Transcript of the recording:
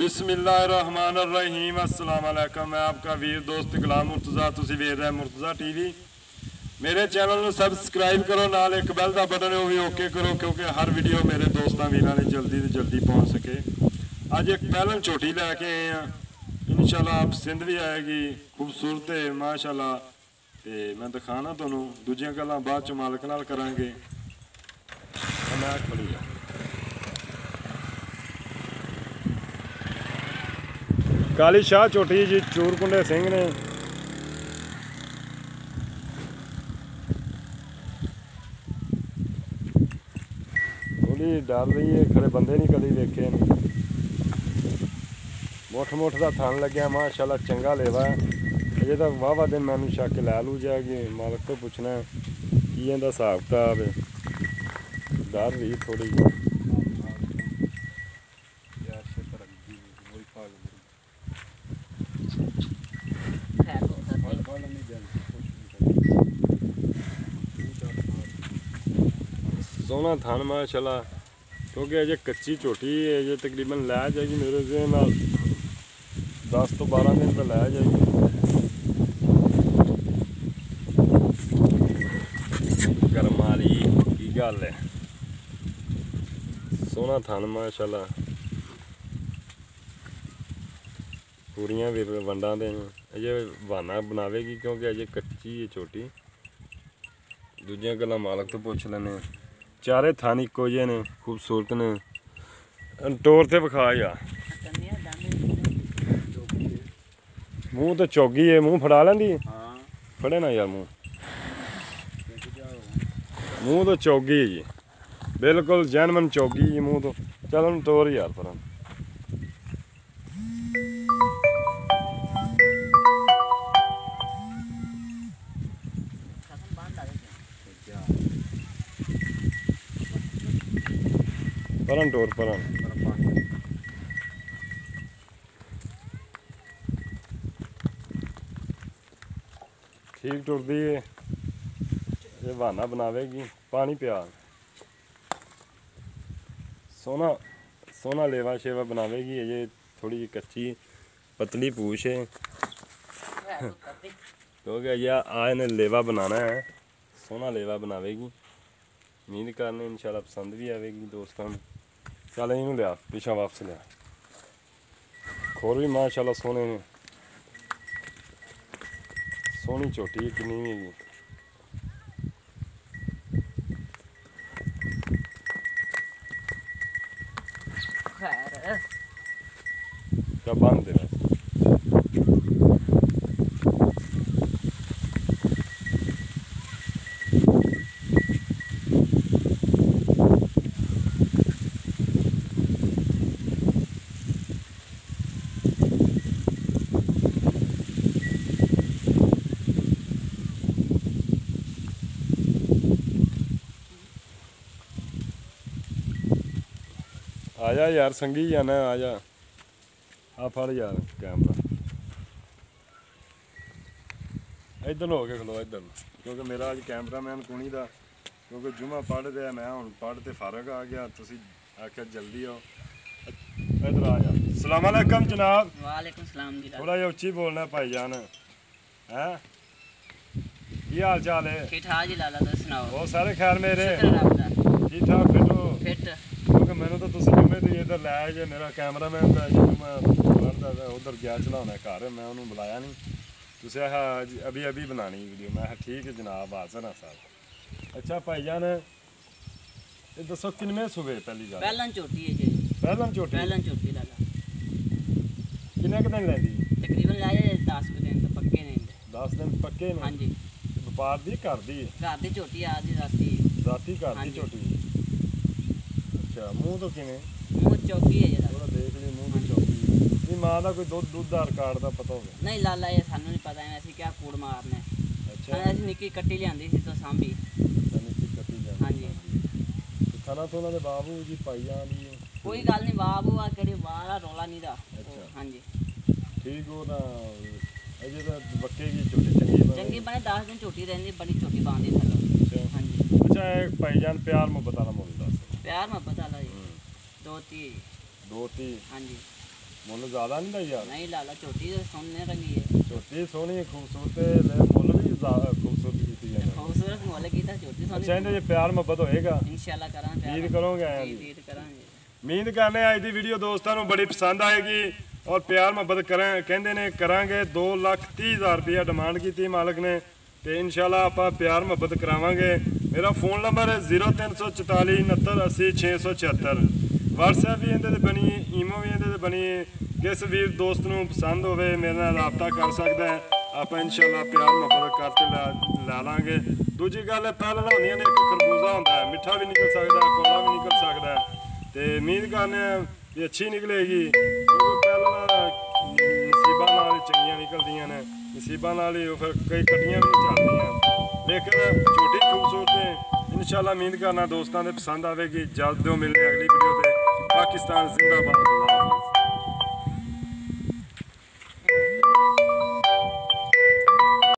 बिस्मिल्लाहिर्रहमानिर्रहीम। अस्सलाम वालेकुम। मैं आपका वीर दोस्त गुलाम मुर्तज़ा, तुसी वेख रहे मुर्तज़ा टीवी। मेरे चैनल को सबसक्राइब करो, नाल एक बैल का बटन है वो भी ओके करो, क्योंकि हर वीडियो मेरे दोस्तों वीरों ने जल्दी तो जल्दी पहुँच सके। अज एक पहलन झोटी लैके आए हैं, इंशाल्लाह आप पसंद भी आएगी, खूबसूरत है माशाल्लाह। तो मैं दिखाना तुहानू, दूजियां गल्लां बाद च मालक नाल करांगे। मैं खड़ी है काली शाह झोटी जी, चूरकुंडे सिंह ने। थोड़ी डर रही है, खरे बंदे नहीं कभी वेखे ने। मुठ मुठ का थन लग्या माशाल्लाह, चंगा लेवा है। अजे तक वाहवा दिन मैनू शक लै लू जाएगी, मालक तो पुछना की इहदा हिसाब किताब है। डर रही थोड़ी सोना थान माशाल्लाह, क्योंकि अजे कच्ची झोटी है, अजे तकरीबन लै जाएगी मेरे ज़हन नाल 10 तो 12 दिन तो लै जाएगी। गर्म वाली की गल है, सोना थान माशाल्लाह, पूरियां भी वंडा दे अजे बहाना बनावेगी, क्योंकि अजे कच्ची है झोटी। दूजियां गल्लां मालक तो पुछ लैने। चारे थान इक्को जे ने, खूबसूरत ने। टोर ते विखा यार, मूँह तो चौगी है, मूँह फड़ा लेंदी है। फड़े ना यार मूँह, मूँह तो चौगी है जी, बिल्कुल जैनमन चौगी जी मूँह तो। चल हम टोर यार पर परन टोर परन। ठीक टुरदी है, ये बहाना बनावेगी। पानी पिया, सोना सोना लेवा शेवा बनावेगी। ये थोड़ी जी कच्ची पतली पूछ है, क्योंकि ये आज ने लेवा बनाना है, सोना लेवा बनावेगी। उम्मीद करने इंशाल्लाह पसंद भी आएगी दोस्तों। चल इनू लिया पिछा वापस लिया। खोर भी माशाल्लाह सोने ने, सोहनी झोटी किन्नी भी हैगी। क्या बंद दे बस। आजा यार संगी जाना, आजा आ फड़ यार कैमरा। इधर हो के खलो इधर, क्योंकि मेरा अज कैमरा मैन कुणी दा, क्योंकि जुमा पढ़ रहा, मैं हूँ पढ़ ते फारग आ गया। तुसी आख्या जल्दी आओ, इधर आ जा। सलाम अलैकुम जनाब। वालेकुम सलाम जी। थोड़ा जिहा उच्ची बोलना भाईजान, हैं की हाल चाल है? ठीक ठाक जी लाला, तुस सुनाओ? बहुत सारे खैर मेरे, ठीक ठाक फिट। क्योंकि मैंने तो तुम जुम्मे तो इधर लाया जे, मेरा कैमरा मैन था जी, मैं पढ़ता उधर गया चलाना घर, मैं उन्होंने बुलाया नहीं। तुसें अभी अभी बनानी वीडियो, मैं ठीक है जनाब हाजिर हाँ साहब। अच्छा भाईजान ये दसो किनमें सूबे? पहली गल पहलन झोटी है जी। पहलन झोटी लाला किन्ने क दिन लैंदी? तकरीबन लाए 10 दिन तो पक्के ने। 10 दिन पक्के ने? हाँ जी। व्यापार दी घर दी? घर दी झोटी आदि राती घर दी झोटी। अच्छा मूँह तो किवें? मूँह चौकी है जरा, थोड़ा देख ली मूँह तो चौकी। नहीं मां का कोई दुध दा रिकॉर्ड का पता होगा? नहीं लाला ये सानू नहीं पता है, ऐसी क्या कूड़ मारने। अच्छा ऐसी निक्की कट्टी लियांदी सी तो सांभी। अच्छा निक्की कट्टी लियांदी। हाँ जी। खाना तो उन्होंने बाबू जी पाई जानी है? कोई गल नहीं, बाबू आ कड़ी बाहर रौला नहीं दा। अच्छा हाँ जी ठीक हो ना। अजे तो बक्के की झोटी चंगी बने 10 दिन झोटी रहनी, बड़ी छोटी बांधी थलो। अच्छा हाँ जी। अच्छा भाईजान प्यार मोहब्बत वाला मुल दस। प्यार मोहब्बत वाला जी, 2 ती। हाँ जी ਮੁੱਲ ਜ਼ਿਆਦਾ ਨਹੀਂ ਦਾ ਯਾਰ? ਨਹੀਂ ਲਾਲਾ ਝੋਟੀ ਸੋਨੇ ਰੰਗੀ ਹੈ। ਝੋਟੀ ਸੋਹਣੀ ਖੂਬਸੂਰਤ ਲੈ, ਮੁੱਲ ਵੀ ਜ਼ਿਆਦਾ ਖੂਬਸੂਰਤ ਕੀਤੀ ਜਾਂਦੀ। ਖੂਬਸੂਰਤ ਮੁੱਲ ਕੀਤਾ ਝੋਟੀ ਸੋਹਣੀ। ਅੱਛਾ, ਇਹਦੇ 'ਚ ਪਿਆਰ ਮੁਹੱਬਤ ਹੋਏਗਾ ਇਨਸ਼ਾਅੱਲਾ ਕਰਾਂਗੇ। ਉਮੀਦ ਕਰੋਗੇ? ਉਮੀਦ ਕਰਾਂਗੇ। ਉਮੀਦ ਕਰਨੇ ਅੱਜ ਦੀ ਵੀਡੀਓ ਦੋਸਤਾਂ ਨੂੰ ਬੜੀ ਪਸੰਦ ਆਏਗੀ ਔਰ ਪਿਆਰ ਮੁਹੱਬਤ ਕਹਿੰਦੇ ਨੇ ਕਰਾਂਗੇ। 2,30,000 ਰੁਪਇਆ ਡਿਮਾਂਡ ਕੀਤੀ ਮਾਲਕ ਨੇ ਤੇ ਇਨਸ਼ਾਅੱਲਾ ਆਪਾਂ ਪਿਆਰ ਮੁਹੱਬਤ ਕਰਾਵਾਂਗੇ। ਮੇਰਾ ਫੋਨ ਨੰਬਰ ਹੈ 0344 69 80 676। WhatsApp ਵੀ ਇਹਦੇ 'ਤੇ ਬਣੀ, ਈਮੋ ਵੀ ਇਹਦੇ 'ਤੇ ਬਣੀ। ਕਿਸ ਵੀਰ ਦੋਸਤ ਨੂੰ ਪਸੰਦ ਹੋਵੇ ਮੇਰੇ ਨਾਲ ਰਾਬਤਾ ਕਰ ਸਕਦਾ ਹੈ। ਆਪਾਂ ਇਨਸ਼ਾਅੱਲਾ ਪਿਆਰ ਮੁਹੱਬਤ ਕਰਕੇ ਲਾ ਲਾਂਗੇ। ਦੂਜੀ ਗੱਲ ਪਹਿਲਾਂ ਹੁੰਦੀਆਂ ਨੇ ਇੱਕ ਖਰਬੂਜ਼ਾ ਹੁੰਦਾ ਹੈ, ਮਿੱਠਾ ਵੀ ਨਿਕਲ ਸਕਦਾ, ਕੌੜਾ ਵੀ ਨਿਕਲ ਸਕਦਾ ਤੇ ਉਮੀਦ ਕਰਨੇ ਵੀ ਅੱਛੀ ਨਿਕਲੇਗੀ ਕਿਉਂਕਿ ਪਹਿਲਾਂ ਨਸੀਬਾਂ ਨਾਲ ਚੰਗੀਆਂ ਨਿਕਲਦੀਆਂ ਨੇ, ਨਸੀਬਾਂ ਨਾਲ ਹੀ ਉਹ ਫਿਰ ਕਈ ਕੱਟੀਆਂ ਵੀ ਨਹੀਂ ਚੱਲਦੀਆਂ। ਲੇਕਿਨ ਛੋਟੀ ਖੂਬਸੂਰਤ ਹੈ। ਇਨਸ਼ਾਅੱਲਾ ਉਮੀਦ ਕਰਨਾ ਦੋਸਤਾਂ ਦੇ ਪਸੰਦ ਆਵੇਗੀ। ਜਲਦ ਤੋਂ ਮਿਲਦੇ ਅਗਲੀ ਵੀਡੀਓ ਤੇ। ਪਾਕਿਸਤਾਨ ਜ਼ਿੰਦਾਬਾਦ।